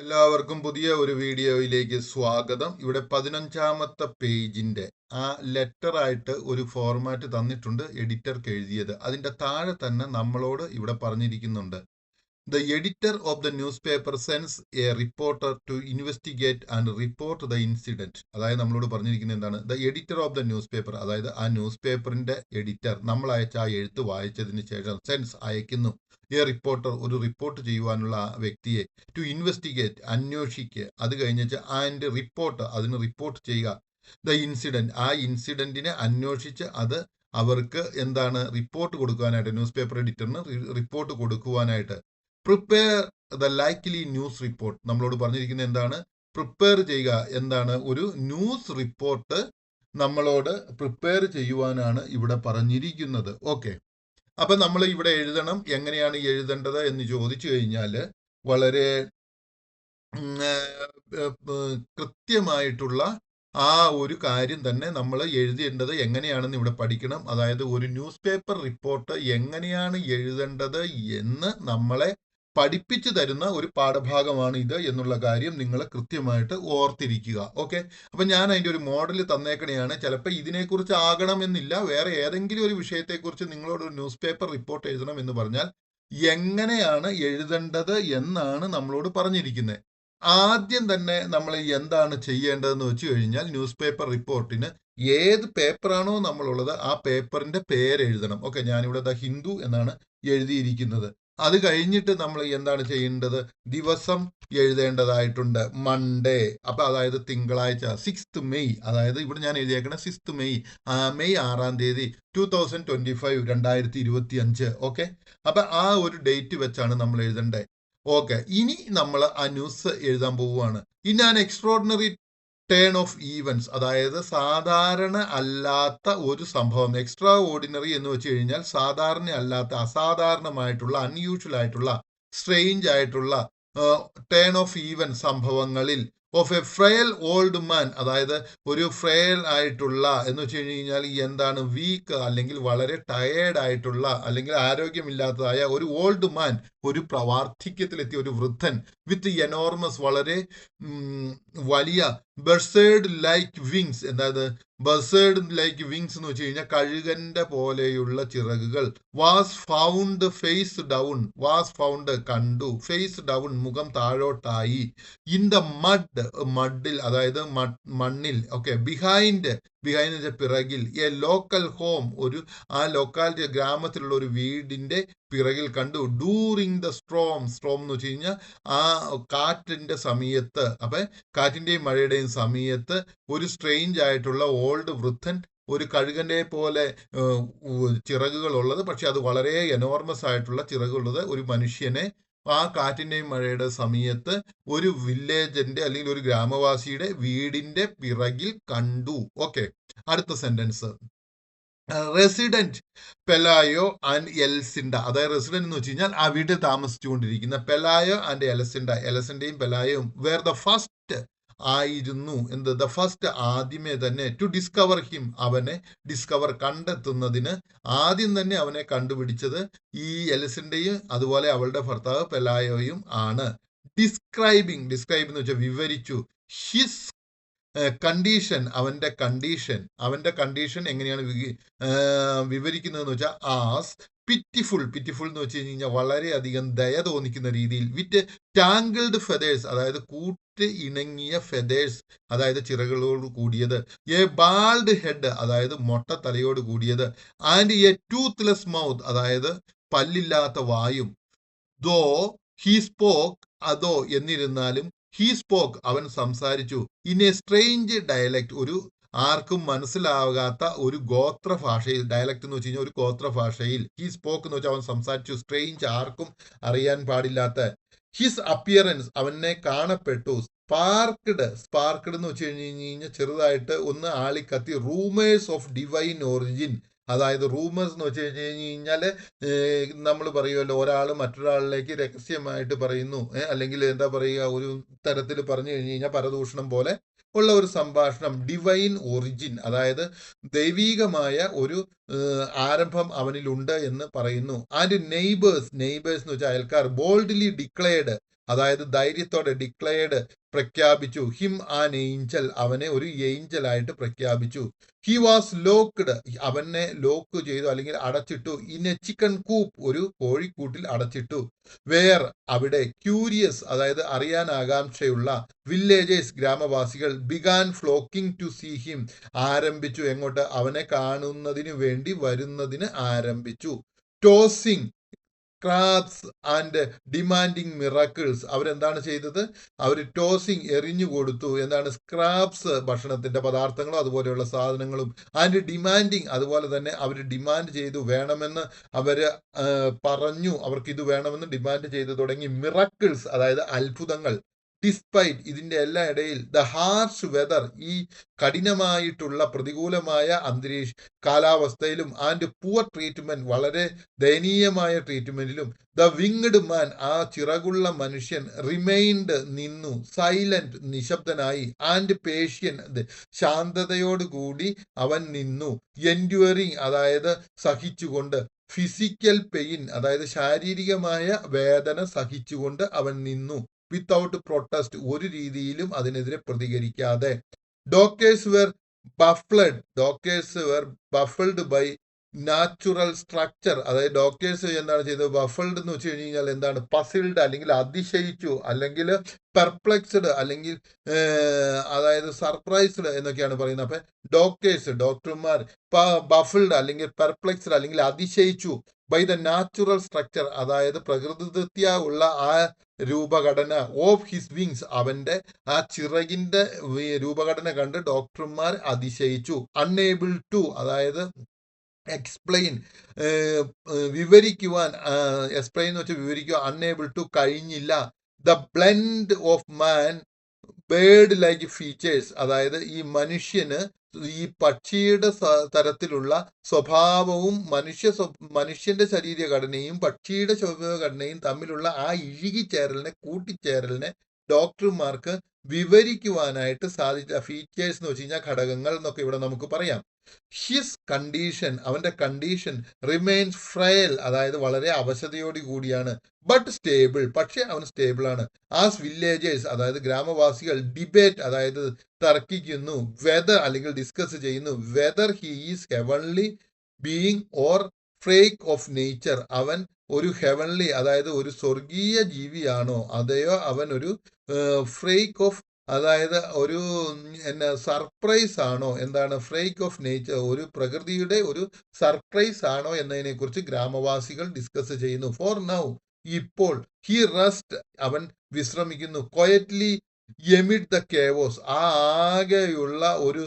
എല്ലാവർക്കും പുതിയ ഒരു വീഡിയോയിലേക്ക് സ്വാഗതം. ഇവിടെ 15ാമത്തെ പേജിന്റെ ആ ലെറ്റർ ആയിട്ട് ഒരു ഫോർമാറ്റ് തന്നിട്ടുണ്ട്, എഡിറ്റർക്ക് എഴുതിയത്. അതിന്റെ താഴെ തന്നെ നമ്മളോട് ഇവിടെ പറഞ്ഞിരിക്കുന്നുണ്ട്, the editor of the newspaper sends a reporter to investigate and report the incident. അതായത് നമ്മളോട് പറഞ്ഞിരിക്കുന്നത് എന്താണ്? The editor of the newspaper, അതായത് ആ ന്യൂസ് പേപ്പറിന്റെ എഡിറ്റർ നമ്മൾ അയച്ച ആ എഴുത്ത് വായിച്ചതിന് ശേഷം സെൻസ് അയക്കുന്നു. റിപ്പോർട്ടർ ഒരു റിപ്പോർട്ട് ചെയ്യുവാനുള്ള ആ വ്യക്തിയെ, ടു ഇൻവെസ്റ്റിഗേറ്റ് അന്വേഷിക്കുക, അത് കഴിഞ്ഞിട്ട് ആൻഡ് റിപ്പോർട്ട് അതിന് റിപ്പോർട്ട് ചെയ്യുക, ദ ഇൻസിഡന്റ് ആ ഇൻസിഡന്റിനെ അന്വേഷിച്ച് അത് അവർക്ക് എന്താണ് റിപ്പോർട്ട് കൊടുക്കുവാനായിട്ട്, ന്യൂസ് പേപ്പർ എഡിറ്ററിന് റിപ്പോർട്ട് കൊടുക്കുവാനായിട്ട്. Prepare the likely news report, നമ്മളോട് പറഞ്ഞിരിക്കുന്നത് എന്താണ്? പ്രിപ്പയർ ചെയ്യുക, എന്താണ്? ഒരു ന്യൂസ് റിപ്പോർട്ട് നമ്മളോട് പ്രിപ്പയർ ചെയ്യുവാനാണ് ഇവിടെ പറഞ്ഞിരിക്കുന്നത്. ഓക്കെ, അപ്പൊ നമ്മൾ ഇവിടെ എഴുതണം. എങ്ങനെയാണ് എഴുതേണ്ടത് എന്ന് ചോദിച്ചു കഴിഞ്ഞാൽ വളരെ കൃത്യമായിട്ടുള്ള ആ ഒരു കാര്യം തന്നെ നമ്മൾ എഴുതേണ്ടത് എങ്ങനെയാണെന്ന് ഇവിടെ പഠിക്കണം. അതായത് ഒരു ന്യൂസ് പേപ്പർ റിപ്പോർട്ട് എങ്ങനെയാണ് എഴുതേണ്ടത് എന്ന് നമ്മളെ പഠിപ്പിച്ചു തരുന്ന ഒരു പാഠഭാഗമാണ് ഇത് എന്നുള്ള കാര്യം നിങ്ങൾ കൃത്യമായിട്ട് ഓർത്തിരിക്കുക. ഓക്കെ, അപ്പൊ ഞാൻ അതിന്റെ ഒരു മോഡൽ തന്നേക്കണെയാണ്. ചിലപ്പോൾ ഇതിനെക്കുറിച്ച് ആകണമെന്നില്ല, വേറെ ഏതെങ്കിലും ഒരു വിഷയത്തെക്കുറിച്ച് നിങ്ങളോട് ഒരു ന്യൂസ് പേപ്പർ റിപ്പോർട്ട് എഴുതണം എന്ന് പറഞ്ഞാൽ എങ്ങനെയാണ് എഴുതേണ്ടത് എന്നാണ് നമ്മളോട് പറഞ്ഞിരിക്കുന്നത്. ആദ്യം തന്നെ നമ്മൾ എന്താണ് ചെയ്യേണ്ടതെന്ന് വെച്ച് കഴിഞ്ഞാൽ, ന്യൂസ് പേപ്പർ റിപ്പോർട്ടിന് ഏത് പേപ്പറാണോ നമ്മളുള്ളത് ആ പേപ്പറിന്റെ പേര് എഴുതണം. ഓക്കെ, ഞാനിവിടെ ദ ഹിന്ദു എന്നാണ് എഴുതിയിരിക്കുന്നത്. അത് കഴിഞ്ഞിട്ട് നമ്മൾ എന്താണ് ചെയ്യേണ്ടത്? ദിവസം എഴുതേണ്ടതായിട്ടുണ്ട്. മൺഡേ, അപ്പൊ അതായത് തിങ്കളാഴ്ച. 6th മെയ്, അതായത് ഇവിടെ ഞാൻ എഴുതിയേക്കണ 6th മെയ്, മെയ് 6-ാം തീയതി 2025, 2025. ഓക്കെ, അപ്പൊ ആ ഒരു ഡേറ്റ് വെച്ചാണ് നമ്മൾ എഴുതേണ്ടത്. ഓക്കെ, ഇനി നമ്മൾ ആ ന്യൂസ് എഴുതാൻ പോവുകയാണ്. In an extraordinary turn of events, അതായത് സാധാരണ അല്ലാത്ത ഒരു സംഭവം. എക്സ്ട്രാ ഓർഡിനറി എന്ന് വെച്ച് കഴിഞ്ഞാൽ സാധാരണ അല്ലാത്ത, അസാധാരണമായിട്ടുള്ള, അൺയൂഷ്വൽ ആയിട്ടുള്ള, സ്ട്രേഞ്ച് ആയിട്ടുള്ള ടേൺ ഓഫ് ഈവൻ സംഭവങ്ങളിൽ ഓഫ് എ ഫ്രെയൽ ഓൾഡ് മാൻ, അതായത് ഒരു ഫ്രെയൽ ആയിട്ടുള്ള എന്ന് വെച്ച് കഴിഞ്ഞാൽ എന്താണ്? വീക്ക് അല്ലെങ്കിൽ വളരെ ടയേർഡ് ആയിട്ടുള്ള അല്ലെങ്കിൽ ആരോഗ്യമില്ലാത്തതായ ഒരു ഓൾഡ് മാൻ, ഒരു വാർദ്ധക്യത്തിലെത്തിയ ഒരു വൃദ്ധൻ, വിത്ത് എനോർമസ്, വളരെ വലിയ ബർസേഡ് ലൈക്ക് വിങ്സ്. എന്തായത് ബർസേഡ് ലൈക്ക് വിങ്സ് എന്ന് വെച്ച് കഴിഞ്ഞാൽ കഴുകന്റെ പോലെയുള്ള ചിറകുകൾ. Was found face down, was found കണ്ടു, ഫേസ് ഡൗൺ മുഖം താഴോട്ടായി, ഇൻ ദ മഡ്, മഡിൽ അതായത് മണ്ണിൽ. ഓക്കെ, ബിഹൈൻഡ്, ബിഹൈൻഡ് പിറകിൽ, എ ലോക്കൽ ഹോം, ഒരു ആ ലൊക്കാലിറ്റി ഗ്രാമത്തിലുള്ള ഒരു വീടിന്റെ പിറകിൽ കണ്ടു. ഡൂറിങ് ദ സ്ട്രോം, സ്ട്രോം എന്ന് വെച്ച് കഴിഞ്ഞാൽ ആ കാറ്റിന്റെ സമയത്ത്, അപ്പൊ കാറ്റിന്റെയും മഴയുടെയും സമയത്ത് ഒരു സ്ട്രെയിഞ്ച് ആയിട്ടുള്ള ഓൾഡ് വൃദ്ധൻ, ഒരു കഴുകന്റെ പോലെ ചിറകുകൾ ഉള്ളത്, പക്ഷെ അത് വളരെ എനോർമസ് ആയിട്ടുള്ള ചിറകുള്ളത് ഒരു മനുഷ്യനെ ആ കാറ്റിന്റെയും മഴയുടെ സമയത്ത് ഒരു വില്ലേജിന്റെ അല്ലെങ്കിൽ ഒരു ഗ്രാമവാസിയുടെ വീടിന്റെ പിറകിൽ കണ്ടു. ഓക്കെ, അടുത്ത സെന്റൻസ്, റെസിഡന്റ് പെലായോ ആൻഡ് എൽസിൻഡ, അതായത് റെസിഡന്റ് എന്ന് വെച്ച് കഴിഞ്ഞാൽ ആ വീട്ടിൽ താമസിച്ചുകൊണ്ടിരിക്കുന്ന പെലായോ ആൻഡ് എലസിൻഡ, എലസിന്റെയും പെലായോയും വേർ ദ ഫസ്റ്റ്, ആയിരുന്നു. എന്ത്? ദ ഫസ്റ്റ്, ആദ്യമേ തന്നെ, ടു ഡിസ്കവർ ഹിം, അവനെ ഡിസ്കവർ, കണ്ടെത്തുന്നതിന് ആദ്യം തന്നെ അവനെ കണ്ടുപിടിച്ചത് ഈ എലസിന്റെയും അതുപോലെ അവളുടെ ഭർത്താവ് പെലായോയും ആണ്. ഡിസ്ക്രൈബിങ്, ഡിസ്ക്രൈബ് എന്ന് വെച്ചാൽ വിവരിച്ചു. ഹിസ് കണ്ടീഷൻ, അവന്റെ കണ്ടീഷൻ, അവന്റെ കണ്ടീഷൻ എങ്ങനെയാണ് വിവരിക്കുന്നതെന്ന് വെച്ചാൽ ആസ് പിറ്റിഫുൾ, പിറ്റിഫുൾ എന്ന് വെച്ച് കഴിഞ്ഞാൽ വളരെയധികം ദയ തോന്നിക്കുന്ന രീതിയിൽ. വിത്ത് ടാങ്കിൾഡ് ഫെദേഴ്സ്, അതായത് കൂട്ട് ഇണങ്ങിയ ഫെദേഴ്സ്, അതായത് ചിറകളോട് കൂടിയത്. എ ബാൾഡ് ഹെഡ്, അതായത് മൊട്ട തലയോട് കൂടിയത്. ആൻഡ് എ ടൂത്ത്ലെസ് മൗത്ത്, അതായത് പല്ലില്ലാത്ത വായും. ദോ ഹി സ്പോക്ക്, അതോ എന്നിരുന്നാലും, ഹി സ്പോക്ക്, അവൻ സംസാരിച്ചു. ഇൻ എ സ്ട്രേഞ്ച് ഡയലക്ട്, ഒരു ആർക്കും മനസ്സിലാകാത്ത ഒരു ഗോത്ര ഭാഷയിൽ. ഡയലക്ട് എന്ന് വെച്ച് കഴിഞ്ഞാൽ ഒരു ഗോത്ര ഭാഷയിൽ. ഹി സ്പോക്ക് എന്ന് വെച്ചാൽ അവൻ സംസാരിച്ചു. സ്ട്രേഞ്ച്, ആർക്കും അറിയാൻ പാടില്ലാത്ത. ഹിസ് അപ്പിയറൻസ്, അവനെ കാണപ്പെട്ടു. സ്പാർക്ക്ഡ്, സ്പാർക്ക്ഡ് എന്ന് വെച്ച് കഴിഞ്ഞാൽ ചെറുതായിട്ട് ഒന്ന് ആളിക്കത്തി. റൂമേഴ്സ് ഓഫ് ഡിവൈൻ ഒറിജിൻ, അതായത് റൂമേഴ്സ് എന്ന് വെച്ച് കഴിഞ്ഞാൽ നമ്മൾ പറയുമല്ലോ, ഒരാൾ മറ്റൊരാളിലേക്ക് രഹസ്യമായിട്ട് പറയുന്നു, അല്ലെങ്കിൽ എന്താ പറയുക, ഒരു തരത്തിൽ പറഞ്ഞു കഴിഞ്ഞു കഴിഞ്ഞാൽ പരദൂഷണം പോലെ ഉള്ള ഒരു സംഭാഷണം. ഡിവൈൻ ഒറിജിൻ, അതായത് ദൈവീകമായ ഒരു ആരംഭം അവനിലുണ്ട് എന്ന് പറയുന്നു. ആൻഡ് നെയ്ബേഴ്സ്, നെയ്ബേഴ്സ് എന്ന് വെച്ചാൽ അയൽക്കാർ. ബോൾഡ്ലി ഡിക്ലെയർഡ്, അതായത് ധൈര്യത്തോടെ ഡിക്ലെയർഡ് പ്രഖ്യാപിച്ചു. ഹിം ആൻ ഏഞ്ചൽ, അവനെ ഒരു ഏഞ്ചൽ ആയിട്ട് പ്രഖ്യാപിച്ചു. ഹി വാസ് ലോക്ക്ഡ്, അവനെ ലോക്ക് ചെയ്തു അല്ലെങ്കിൽ അടച്ചിട്ടു. ഇൻ എ ചിക്കൻ കൂപ്പ്, ഒരു കോഴിക്കൂട്ടിൽ അടച്ചിട്ടു. വേർ, അവിടെ. ക്യൂരിയസ്, അതായത് അറിയാൻ ആകാംക്ഷയുള്ള. വില്ലേജേഴ്സ്, ഗ്രാമവാസികൾ. Began flocking to see him, ആരംഭിച്ചു. എങ്ങോട്ട്? അവനെ കാണുന്നതിന് വേണ്ടി വരുന്നതിന് ആരംഭിച്ചു. Tossing crabs and demanding miracles, അവരെന്താണ് ചെയ്തത്? അവർ ടോസിങ്, എറിഞ്ഞു കൊടുത്തു. എന്താണ്? സ്ക്രാബ്സ്, ഭക്ഷണത്തിന്റെ പദാർത്ഥങ്ങളും അതുപോലെയുള്ള സാധനങ്ങളും. ആൻഡ് ഡിമാൻഡിങ്, അതുപോലെ തന്നെ അവർ ഡിമാൻഡ് ചെയ്തു, വേണമെന്ന് അവര് പറഞ്ഞു, അവർക്ക് ഇത് വേണമെന്ന് ഡിമാൻഡ് ചെയ്തു തുടങ്ങി. മിറാക്കിൾസ്, അതായത് അത്ഭുതങ്ങൾ. ഡിസ്പൈറ്റ്, ഇതിന്റെ എല്ലാ ഇടയിൽ. ദ ഹാർഷ് വെതർ, ഈ കഠിനമായിട്ടുള്ള പ്രതികൂലമായ കാലാവസ്ഥയിലും. ആൻഡ് പുവർ ട്രീറ്റ്മെന്റ്, വളരെ ദയനീയമായ ട്രീറ്റ്മെന്റിലും. ദ വിങ്ഡ് മാൻ, ആ ചിറകുള്ള മനുഷ്യൻ. റിമൈൻഡ്, നിന്നു. സൈലന്റ്, നിശബ്ദനായി. ആൻഡ് പേഷ്യന്റ്, ശാന്തതയോടുകൂടി അവൻ നിന്നു. എൻഡ്യൂറിങ്, അതായത് സഹിച്ചുകൊണ്ട്. ഫിസിക്കൽ പെയിൻ, അതായത് ശാരീരികമായ വേദന സഹിച്ചുകൊണ്ട് അവൻ നിന്നു. വിത്തൗട്ട് പ്രൊട്ടസ്റ്റ്, ഒരു രീതിയിലും അതിനെതിരെ പ്രതികരിക്കാതെ. Doctors were baffled by natural structure, അതായത് ഡോക്ടേഴ്സ് എന്താണ് ചെയ്തത്? ബഫിൾഡ് എന്ന് വെച്ച് കഴിഞ്ഞാൽ എന്താണ്? പസിൽഡ്, അല്ലെങ്കിൽ അതിശയിച്ചു, അല്ലെങ്കിൽ പെർപ്ലക്സ്ഡ്, അല്ലെങ്കിൽ അതായത് സർപ്രൈസ്ഡ് എന്നൊക്കെയാണ് പറയുന്നത്. അപ്പൊ ഡോക്ടർമാർ ബഫിൾഡ്, അല്ലെങ്കിൽ പെർപ്ലക്സ്ഡ്, അല്ലെങ്കിൽ അതിശയിച്ചു. ബൈ ദ നാച്ചുറൽ സ്ട്രക്ചർ, അതായത് പ്രകൃതിദത്യാ ഉള്ള ആ രൂപഘടന. ഓഫ് ഹിസ് വിങ്സ്, അവന്റെ ആ ചിറകിന്റെ രൂപഘടന കണ്ട് ഡോക്ടർമാർ അതിശയിച്ചു. അൺഏബിൾ ടു, അതായത് എക്സ്പ്ലെയിൻ, വിവരിക്കുവാൻ. എക്സ്പ്ലെയിൻ എന്ന് വെച്ചാൽ വിവരിക്കുക. അൺഏബിൾ ടു, കഴിഞ്ഞില്ല. The blend of man bird like features, അതായത് ഈ മനുഷ്യന് ഈ പക്ഷിയുടെ തരത്തിലുള്ള സ്വഭാവവും മനുഷ്യന്റെ ശരീരഘടനയും പക്ഷിയുടെ ശരീരഘടനയും തമ്മിലുള്ള ആ ഇഴുകിച്ചേരലിനെ, കൂട്ടിച്ചേരലിനെ ഡോക്ടർമാർക്ക് വിവരിക്കുവാനായിട്ട് സാധിച്ച. ഫീച്ചേഴ്സ് എന്ന് വെച്ച് കഴിഞ്ഞാൽ ഘടകങ്ങൾ എന്നൊക്കെ ഇവിടെ നമുക്ക് പറയാം. ഹിസ് കണ്ടീഷൻ, അവന്റെ കണ്ടീഷൻ. റിമെയിൻസ് ഫ്രയൽ, അതായത് വളരെ അവശതയോട് കൂടിയാണ്. ബട്ട് സ്റ്റേബിൾ, പക്ഷെ അവൻ സ്റ്റേബിൾ ആണ്. ആസ് വില്ലേജേഴ്സ്, അതായത് ഗ്രാമവാസികൾ. ഡിബേറ്റ്, അതായത് തർക്കിക്കുന്നു. വെദർ, അല്ലെങ്കിൽ ഡിസ്കസ് ചെയ്യുന്നു. Whether he is heavenly being or freak of nature, അവൻ ഒരു ഹെവൻലി, അതായത് ഒരു സ്വർഗീയ ജീവിയാണോ, അതെയോ അവൻ ഒരു ഫ്രേക്ക് ഓഫ്, അതായത് ഒരു സർപ്രൈസ് ആണോ, എന്താണ്? ഫ്രേക്ക് ഓഫ് നേച്ചർ, ഒരു പ്രകൃതിയുടെ ഒരു സർപ്രൈസ് ആണോ എന്നതിനെ കുറിച്ച് ഗ്രാമവാസികൾ ഡിസ്കസ് ചെയ്യുന്നു. ഫോർ നൗ, ഇപ്പോൾ. ഹി റെസ്റ്റ്, അവൻ വിശ്രമിക്കുന്നു. ക്വയറ്റ്ലി എമിഡ് ദ കേവോസ്, ആ ആകെയുള്ള ഒരു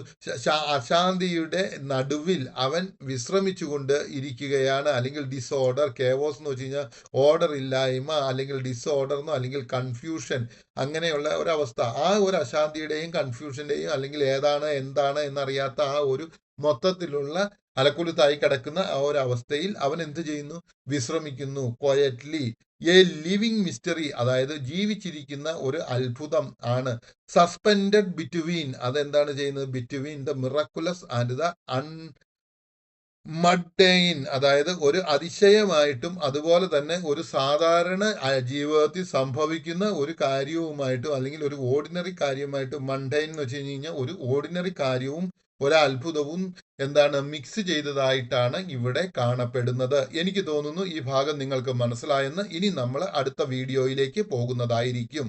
അശാന്തിയുടെ നടുവിൽ അവൻ വിശ്രമിച്ചുകൊണ്ട് ഇരിക്കുകയാണ്. അല്ലെങ്കിൽ ഡിസോർഡർ, കേവോസ് എന്ന് വെച്ച് കഴിഞ്ഞാൽ ഓർഡർ ഇല്ലായ്മ, അല്ലെങ്കിൽ ഡിസോർഡർ എന്നോ, അല്ലെങ്കിൽ കൺഫ്യൂഷൻ, അങ്ങനെയുള്ള ഒരവസ്ഥ. ആ ഒരു അശാന്തിയുടെയും കൺഫ്യൂഷന്റെയും, അല്ലെങ്കിൽ ഏതാണ് എന്താണ് എന്നറിയാത്ത ആ ഒരു മൊത്തത്തിലുള്ള അലക്കുലുത്തായി കിടക്കുന്ന ആ ഒരു അവസ്ഥയിൽ അവൻ എന്ത് ചെയ്യുന്നു? വിശ്രമിക്കുന്നു. ക്വയറ്റ്ലി. എ ലിവിങ് മിസ്റ്ററി, അതായത് ജീവിച്ചിരിക്കുന്ന ഒരു അത്ഭുതം ആണ്. സസ്പെൻഡഡ് ബിറ്റ്വീൻ, അതെന്താണ് ചെയ്യുന്നത്? Between the miraculous and the mundane, അതായത് ഒരു അതിശയമായിട്ടും അതുപോലെ തന്നെ ഒരു സാധാരണ ജീവിതത്തിൽ സംഭവിക്കുന്ന ഒരു കാര്യവുമായിട്ടും, അല്ലെങ്കിൽ ഒരു ഓർഡിനറി കാര്യമായിട്ടും. മണ്ടൈൻ എന്ന് വെച്ച് കഴിഞ്ഞാൽ ഒരു ഓർഡിനറി കാര്യവും ഒരത്ഭുതവും എന്താണ് മിക്സ് ചെയ്തതായിട്ടാണ് ഇവിടെ കാണപ്പെടുന്നത്. എനിക്ക് തോന്നുന്നു ഈ ഭാഗം നിങ്ങൾക്ക് മനസ്സിലായെന്ന്. ഇനി നമ്മൾ അടുത്ത വീഡിയോയിലേക്ക് പോകുന്നതായിരിക്കും.